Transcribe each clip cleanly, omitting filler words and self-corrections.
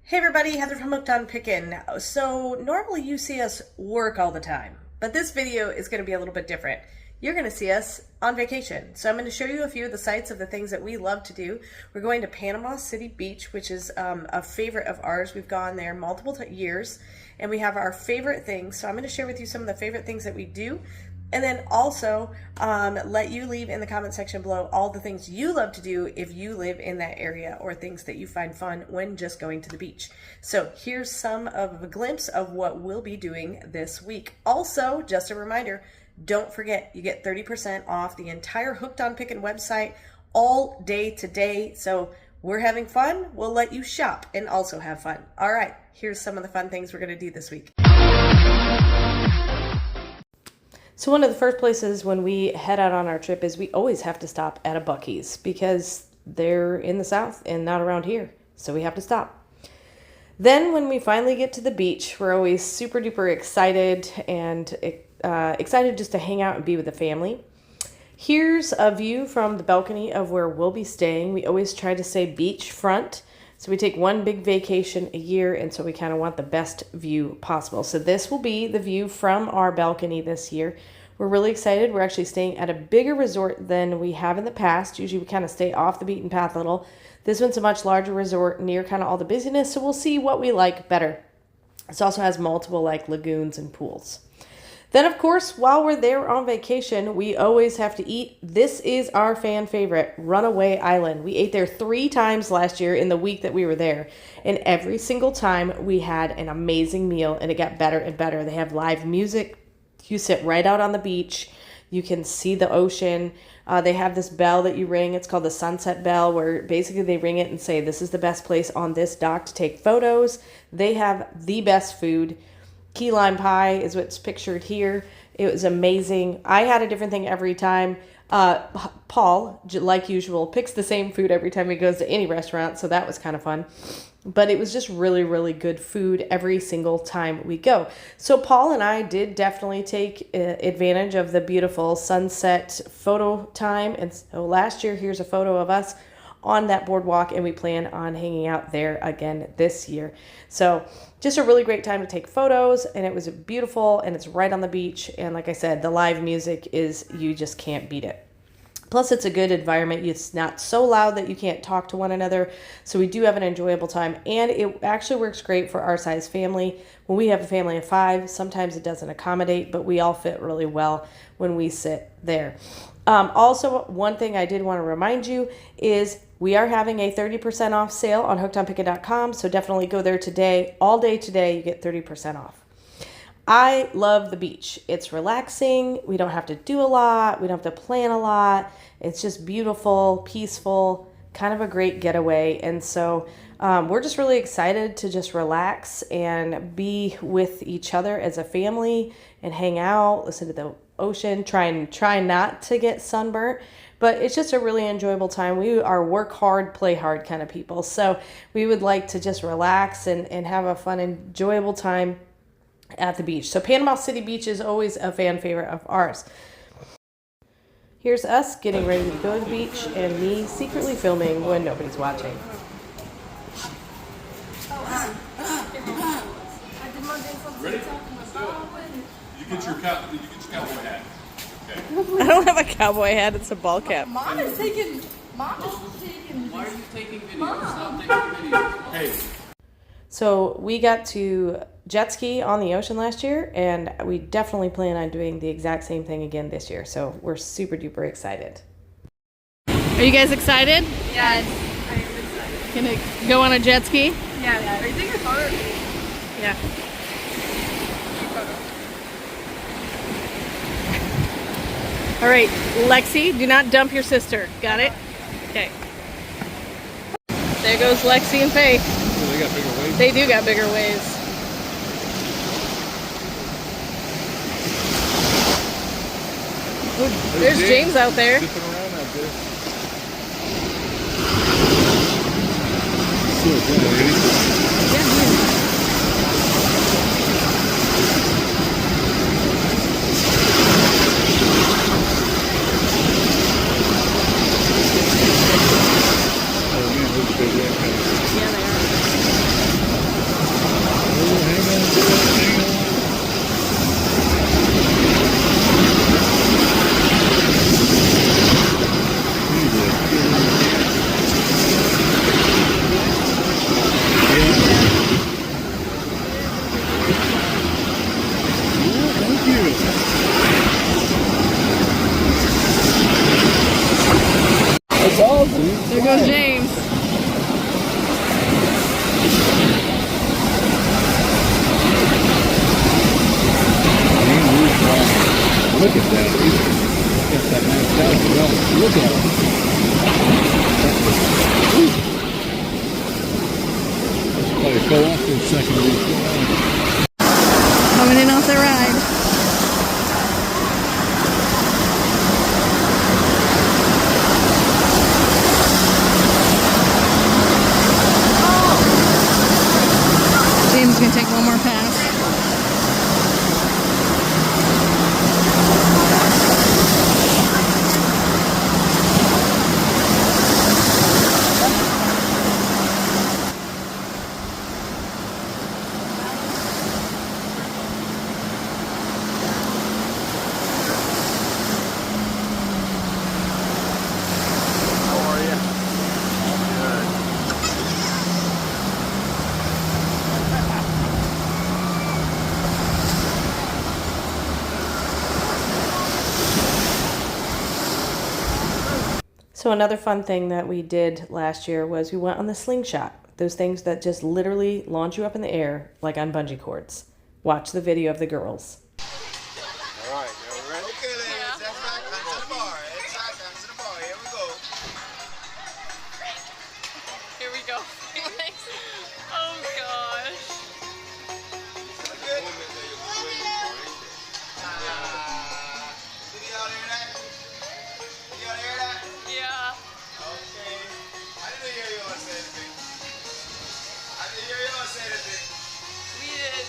Hey everybody, Heather from Hooked on Pickin. So normally you see us work all the time, but this video is going to be a little bit different. You're going to see us on vacation. So I'm going to show you a few of the sites of the things that we love to do. We're going to Panama City Beach, which is a favorite of ours. We've gone there multiple years and we have our favorite things. So I'm going to share with you some of the favorite things that we do. And then also let you leave in the comment section below all the things you love to do if you live in that area or things that you find fun when just going to the beach. So here's some of a glimpse of what we'll be doing this week. Also, just a reminder, don't forget you get 30% off the entire Hooked on Pickin website all day today. So we're having fun. We'll let you shop and also have fun. All right, here's some of the fun things we're going to do this week. So one of the first places when we head out on our trip is we always have to stop at a Buc-ee's because they're in the South and not around here. So we have to stop. Then when we finally get to the beach, we're always super duper excited and excited just to hang out and be with the family. Here's a view from the balcony of where we'll be staying. We always try to stay beachfront. So we take one big vacation a year, and so we kind of want the best view possible. So this will be the view from our balcony this year. We're really excited. We're actually staying at a bigger resort than we have in the past. Usually we kind of stay off the beaten path a little. This one's a much larger resort near kind of all the busyness, so we'll see what we like better. This also has multiple like lagoons and pools. Then, of course, while we're there on vacation, we always have to eat. This is our fan favorite, Runaway Island. We ate there 3 times last year in the week that we were there. And every single time we had an amazing meal and it got better and better. They have live music. You sit right out on the beach. You can see the ocean. They have this bell that you ring. It's called the Sunset Bell, where basically they ring it and say, this is the best place on this dock to take photos. They have the best food. Key lime pie is what's pictured here. It was amazing. I had a different thing every time. Paul, like usual, picks the same food every time he goes to any restaurant, so that was kind of fun. But it was just really, really good food every single time we go. So Paul and I did definitely take advantage of the beautiful sunset photo time. And so last year, here's a photo of us on that boardwalk, and we plan on hanging out there again this year. So just a really great time to take photos, and it was beautiful, and it's right on the beach. And like I said, the live music is, you just can't beat it. Plus, it's a good environment. It's not so loud that you can't talk to one another. So we do have an enjoyable time, and it actually works great for our size family. When we have a family of 5, sometimes it doesn't accommodate, but we all fit really well when we sit there. Also, one thing I did want to remind you is we are having a 30% off sale on hookedonpickin.com, so definitely go there today. All day today, you get 30% off. I love the beach. It's relaxing. We don't have to do a lot. We don't have to plan a lot. It's just beautiful, peaceful, kind of a great getaway. And so we're just really excited to just relax and be with each other as a family and hang out, listen to the ocean, try not to get sunburnt. But it's just a really enjoyable time. We are work hard, play hard kind of people. So we would like to just relax and have a fun, enjoyable time at the beach. So Panama City Beach is always a fan favorite of ours. Here's us getting ready to go to the beach and me secretly filming when nobody's watching. Ready? You get your cowboy hat. Okay. I don't have a cowboy hat, it's a ball cap. Mom is taking. Why are you taking videos? Stop taking videos. Hey. So we got to jet ski on the ocean last year, and we definitely plan on doing the exact same thing again this year. So we're super duper excited. Are you guys excited? Yes, I am excited. Gonna go on a jet ski? Yeah. Are you taking a photo? Yeah. All right, Lexi, do not dump your sister. Got it? Okay. There goes Lexi and Faith. Oh, they got bigger waves. They do got bigger waves. Ooh, there's James out there. Zipping around out there. Yeah, they are. look at that. Got that maxed out. Well, look at it. Let's probably go off for a second. Coming in off the ride. James is gonna take one more pass. So another fun thing that we did last year was we went on the Sling Shot. Those things that just literally launch you up in the air like on bungee cords. Watch the video of the girls. All right, you ready? Okay, ladies, that's back onto the bar. It's back onto the bar. Here we go. Here we go. Oh gosh. Good. Did y'all hear that? Did y'all hear that? Yeah. Okay. I didn't hear y'all say anything. I didn't hear y'all say anything. We did.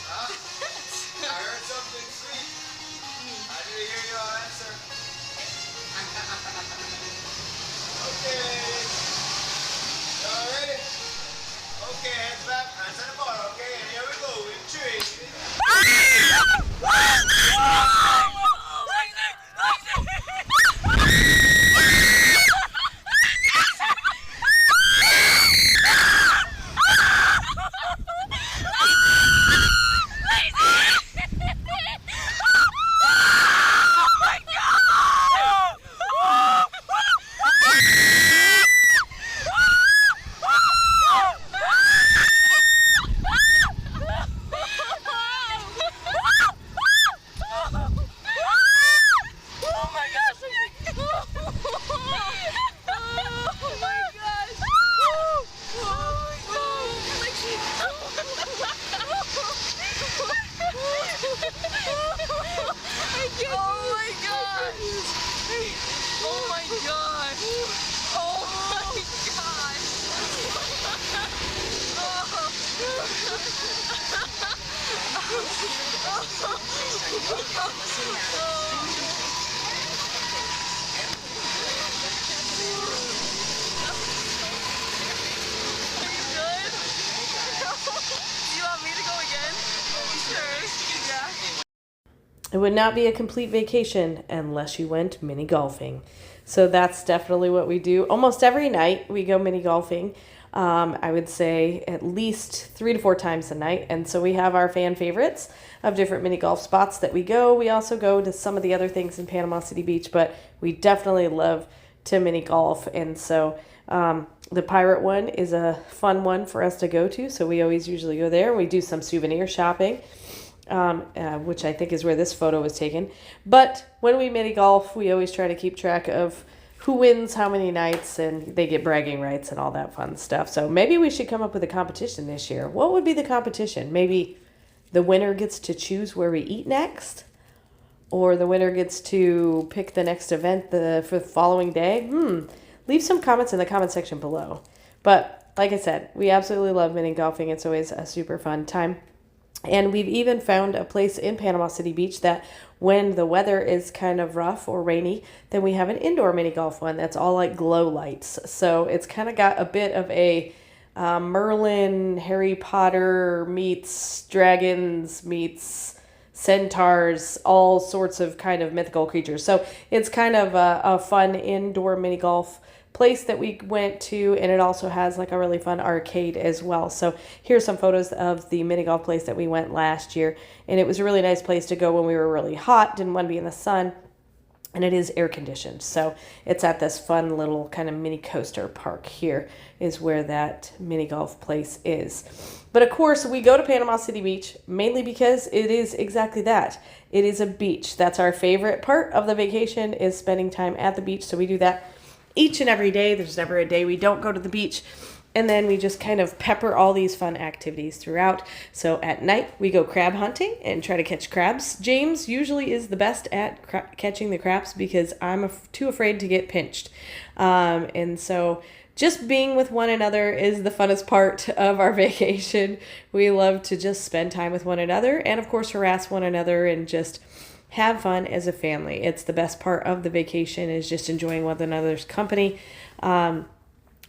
Huh? I heard something sweet. I didn't hear y'all answer. Okay. Y'all ready? Okay, heads back, hands on the bar, okay? And here we go, in 3. It would not be a complete vacation unless you went mini golfing. So that's definitely what we do. Almost every night we go mini golfing. I would say at least 3 to 4 times a night. And so we have our fan favorites of different mini golf spots that we go. We also go to some of the other things in Panama City Beach, but we definitely love to mini golf. And so the Pirate one is a fun one for us to go to. So we always usually go there. We do some souvenir shopping. Which I think is where this photo was taken. But when we mini golf, we always try to keep track of who wins how many nights, and they get bragging rights and all that fun stuff. So maybe we should come up with a competition this year. What would be the competition? Maybe the winner gets to choose where we eat next, or the winner gets to pick the next event for the following day. Leave some comments in the comment section below. But like I said, we absolutely love mini golfing. It's always a super fun time. And we've even found a place in Panama City Beach that when the weather is kind of rough or rainy, then we have an indoor mini golf one that's all like glow lights. So it's kind of got a bit of a Merlin, Harry Potter meets dragons meets centaurs, all sorts of kind of mythical creatures. So it's kind of a fun indoor mini golf place that we went to, and it also has like a really fun arcade as well. So here's some photos of the mini golf place that we went last year, and it was a really nice place to go when we were really hot, didn't want to be in the sun. and it is air conditioned. So it's at this fun little kind of mini coaster park here is where that mini golf place is. But of course, we go to Panama City Beach mainly because it is exactly that. It is a beach. That's our favorite part of the vacation, is spending time at the beach. So we do that each and every day. There's never a day we don't go to the beach. And then we just kind of pepper all these fun activities throughout. So at night, we go crab hunting and try to catch crabs. James usually is the best at catching the crabs because I'm too afraid to get pinched. And so just being with one another is the funnest part of our vacation. We love to just spend time with one another and, of course, harass one another and just have fun as a family. It's the best part of the vacation, is just enjoying one another's company.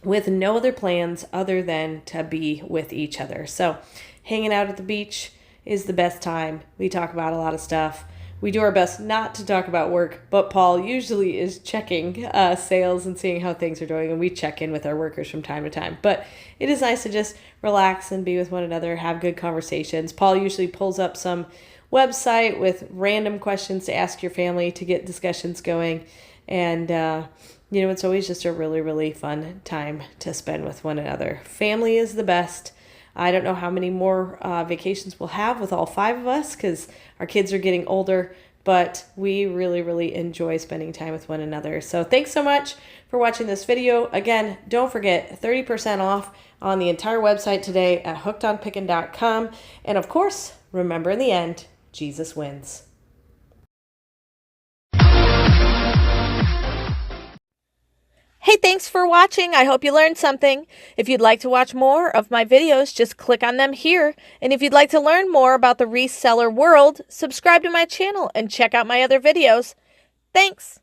With no other plans other than to be with each other. So hanging out at the beach is the best time. We talk about a lot of stuff. We do our best not to talk about work, but Paul usually is checking sales and seeing how things are doing, and we check in with our workers from time to time. But it is nice to just relax and be with one another, have good conversations. Paul usually pulls up some website with random questions to ask your family to get discussions going, and it's always just a really, really fun time to spend with one another. Family is the best. I don't know how many more vacations we'll have with all 5 of us because our kids are getting older, but we really, really enjoy spending time with one another. So thanks so much for watching this video. Again, don't forget 30% off on the entire website today at hookedonpickin.com. And of course, remember, in the end, Jesus wins. Hey, thanks for watching. I hope you learned something. If you'd like to watch more of my videos, just click on them here. And if you'd like to learn more about the reseller world, subscribe to my channel and check out my other videos. Thanks.